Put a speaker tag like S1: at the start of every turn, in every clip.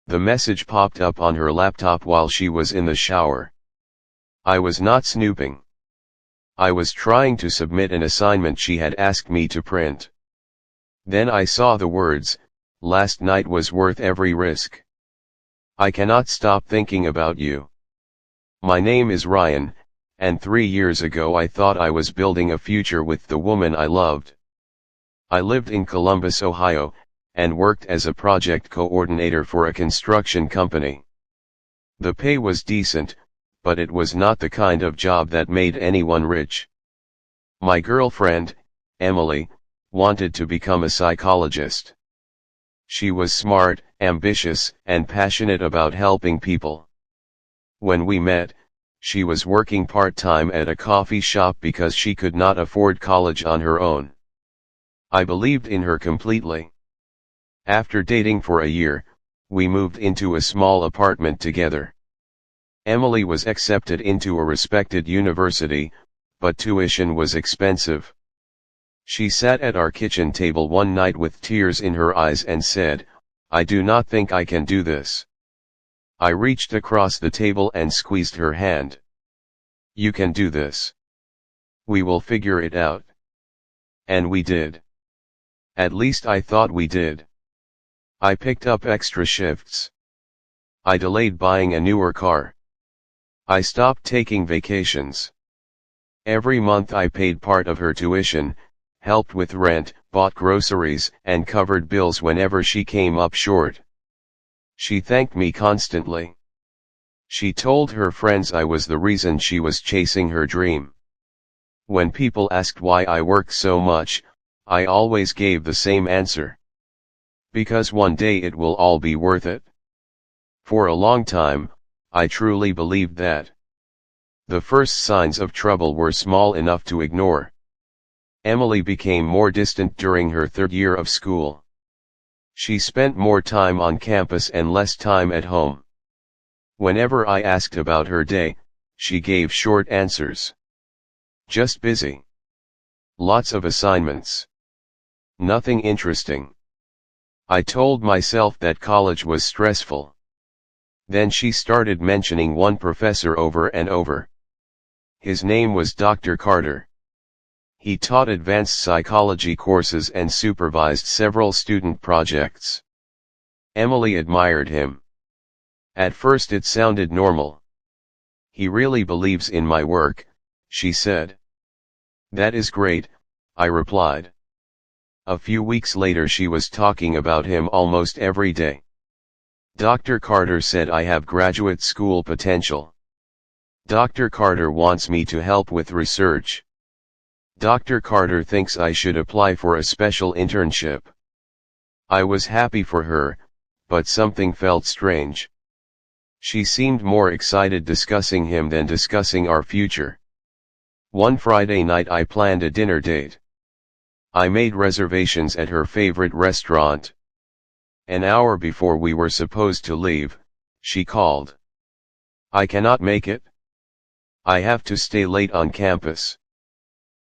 S1: The message popped up on her laptop while she was in the shower. I was not snooping. I was trying to submit an assignment she had asked me to print. Then I saw the words, "Last night was worth every risk. I cannot stop thinking about you. My name is Ryan, and 3 years ago I thought I was building a future with the woman I loved. I lived in Columbus, Ohio, and worked as a project coordinator for a construction company. The pay was decent, but it was not the kind of job that made anyone rich. My girlfriend, Emily, wanted to become a psychologist. She was smart, ambitious, and passionate about helping people. When we met, she was working part-time at a coffee shop because she could not afford college on her own. I believed in her completely. After dating for a year, we moved into a small apartment together. Emily was accepted into a respected university, but tuition was expensive. She sat at our kitchen table one night with tears in her eyes and said, "I do not think I can do this." I reached across the table and squeezed her hand. "You can do this. We will figure it out." And we did. At least I thought we did. I picked up extra shifts. I delayed buying a newer car. I stopped taking vacations. Every month I paid part of her tuition, helped with rent, bought groceries, and covered bills whenever she came up short. She thanked me constantly. She told her friends I was the reason she was chasing her dream. When people asked why I worked so much, I always gave the same answer. Because one day it will all be worth it. For a long time, I truly believed that. The first signs of trouble were small enough to ignore. Emily became more distant during her third year of school. She spent more time on campus and less time at home. Whenever I asked about her day, she gave short answers. Just busy. Lots of assignments. Nothing interesting. I told myself that college was stressful. Then she started mentioning one professor over and over. His name was Dr. Carter. He taught advanced psychology courses and supervised several student projects. Emily admired him. At first it sounded normal. "He really believes in my work," she said. "That is great," I replied. A few weeks later she was talking about him almost every day. "Dr. Carter said I have graduate school potential. Dr. Carter wants me to help with research. Dr. Carter thinks I should apply for a special internship." I was happy for her, but something felt strange. She seemed more excited discussing him than discussing our future. One Friday night I planned a dinner date. I made reservations at her favorite restaurant. An hour before we were supposed to leave, she called. "I cannot make it. I have to stay late on campus."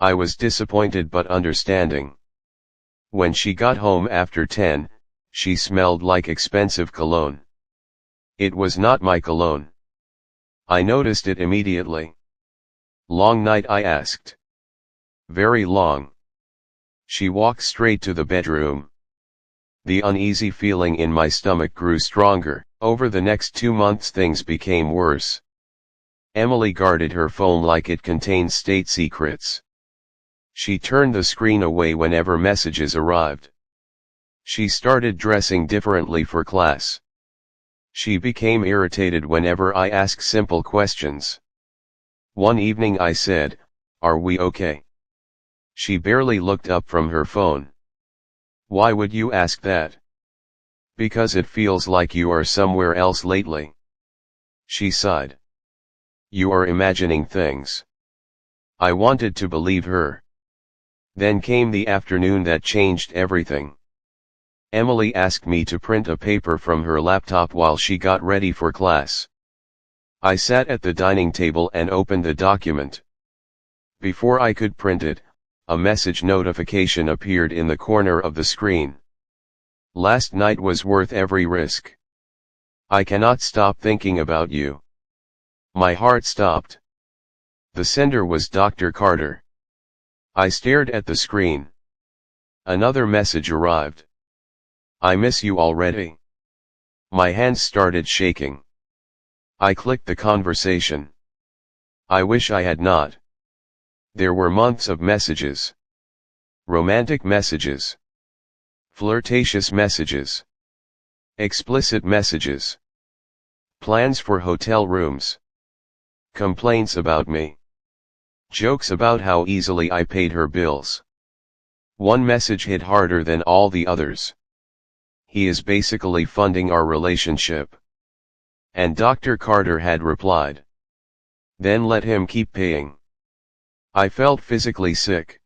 S1: I was disappointed but understanding. When she got home after 10, she smelled like expensive cologne. It was not my cologne. I noticed it immediately. "Long night?" I asked. "Very long." She walked straight to the bedroom. The uneasy feeling in my stomach grew stronger. Over the next 2 months things became worse. Emily guarded her phone like it contained state secrets. She turned the screen away whenever messages arrived. She started dressing differently for class. She became irritated whenever I asked simple questions. One evening I said, "Are we okay?" She barely looked up from her phone. "Why would you ask that?" "Because it feels like you are somewhere else lately." She sighed. "You are imagining things." I wanted to believe her. Then came the afternoon that changed everything. Emily asked me to print a paper from her laptop while she got ready for class. I sat at the dining table and opened the document. Before I could print it, a message notification appeared in the corner of the screen. "Last night was worth every risk. I cannot stop thinking about you. My heart stopped. The sender was Dr. Carter. I stared at the screen. Another message arrived. I miss you already. My hands started shaking. I clicked the conversation. I wish I had not. There were months of messages. Romantic messages. Flirtatious messages. Explicit messages. Plans for hotel rooms. Complaints about me. Jokes about how easily I paid her bills. One message hit harder than all the others. He is basically funding our relationship. And Dr. Carter had replied. Then let him keep paying. I felt physically sick.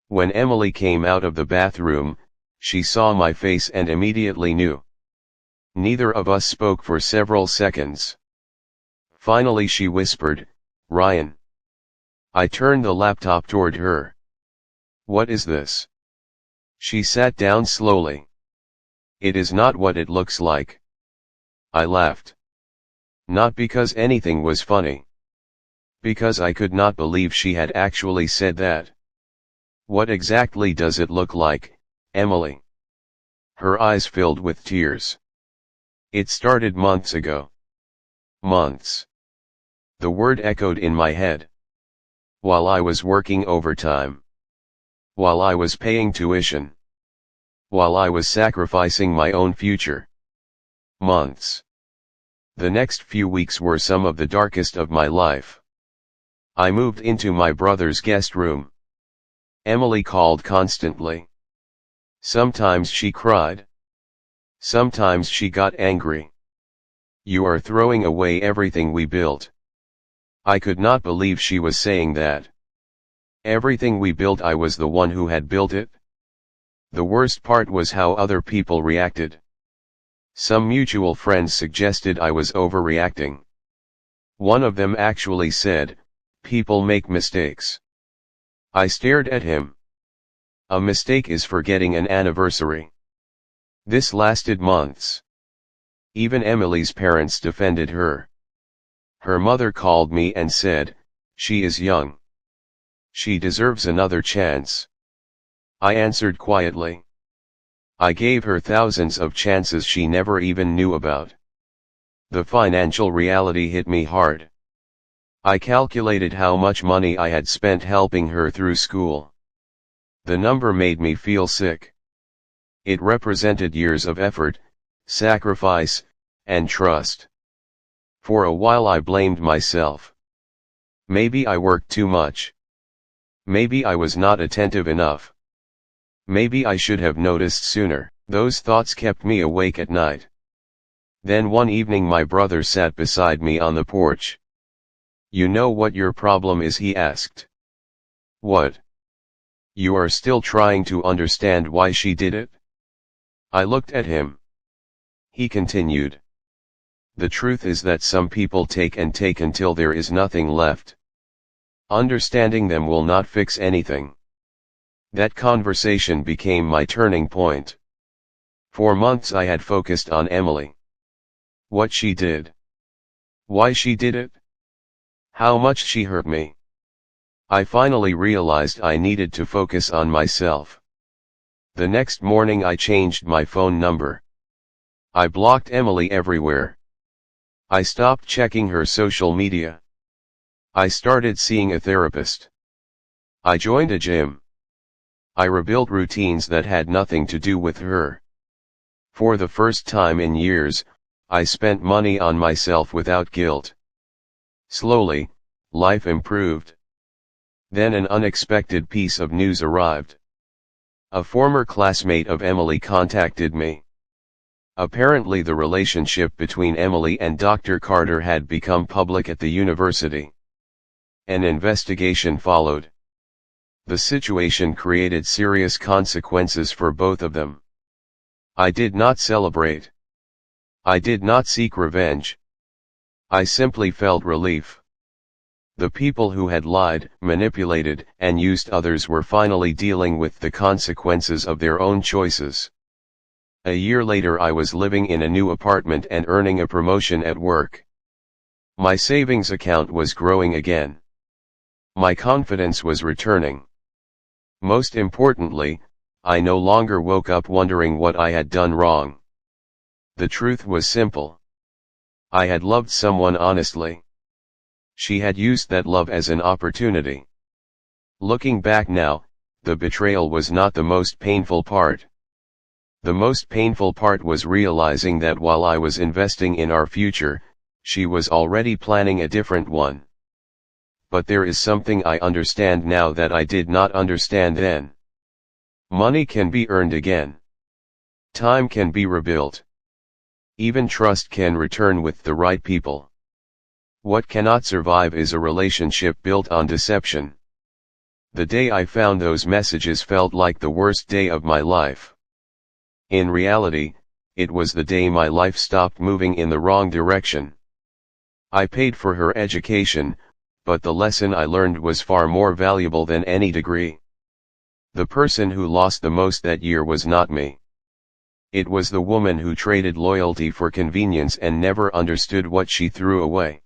S1: When Emily came out of the bathroom, she saw my face and immediately knew. Neither of us spoke for several seconds. Finally she whispered, Ryan. I turned the laptop toward her. What is this? She sat down slowly. It is not what it looks like. I laughed. Not because anything was funny. Because I could not believe she had actually said that. What exactly does it look like, Emily? Her eyes filled with tears. It started months ago. Months. The word echoed in my head. While I was working overtime. While I was paying tuition. While I was sacrificing my own future. Months. The next few weeks were some of the darkest of my life. I moved into my brother's guest room. Emily called constantly. Sometimes she cried. Sometimes she got angry. You are throwing away everything we built. I could not believe she was saying that. Everything we built, I was the one who had built it. The worst part was how other people reacted. Some mutual friends suggested I was overreacting. One of them actually said, people make mistakes. I stared at him. A mistake is forgetting an anniversary. This lasted months. Even Emily's parents defended her. Her mother called me and said, she is young. She deserves another chance. I answered quietly. I gave her thousands of chances she never even knew about. The financial reality hit me hard. I calculated how much money I had spent helping her through school. The number made me feel sick. It represented years of effort, sacrifice, and trust. For a while I blamed myself. Maybe I worked too much. Maybe I was not attentive enough. Maybe I should have noticed sooner. Those thoughts kept me awake at night. Then one evening my brother sat beside me on the porch. You know what your problem is, he asked. What? You are still trying to understand why she did it? I looked at him. He continued. The truth is that some people take and take until there is nothing left. Understanding them will not fix anything. That conversation became my turning point. For months I had focused on Emily. What she did. Why she did it. How much she hurt me. I finally realized I needed to focus on myself. The next morning I changed my phone number. I blocked Emily everywhere. I stopped checking her social media. I started seeing a therapist. I joined a gym. I rebuilt routines that had nothing to do with her. For the first time in years, I spent money on myself without guilt. Slowly, life improved. Then an unexpected piece of news arrived. A former classmate of Emily contacted me. Apparently the relationship between Emily and Dr. Carter had become public at the university. An investigation followed. The situation created serious consequences for both of them. I did not celebrate. I did not seek revenge. I simply felt relief. The people who had lied, manipulated, and used others were finally dealing with the consequences of their own choices. A year later I was living in a new apartment and earning a promotion at work. My savings account was growing again. My confidence was returning. Most importantly, I no longer woke up wondering what I had done wrong. The truth was simple. I had loved someone honestly. She had used that love as an opportunity. Looking back now, the betrayal was not the most painful part. The most painful part was realizing that while I was investing in our future, she was already planning a different one. But there is something I understand now that I did not understand then. Money can be earned again. Time can be rebuilt. Even trust can return with the right people. What cannot survive is a relationship built on deception. The day I found those messages felt like the worst day of my life. In reality, it was the day my life stopped moving in the wrong direction. I paid for her education, but the lesson I learned was far more valuable than any degree. The person who lost the most that year was not me. It was the woman who traded loyalty for convenience and never understood what she threw away.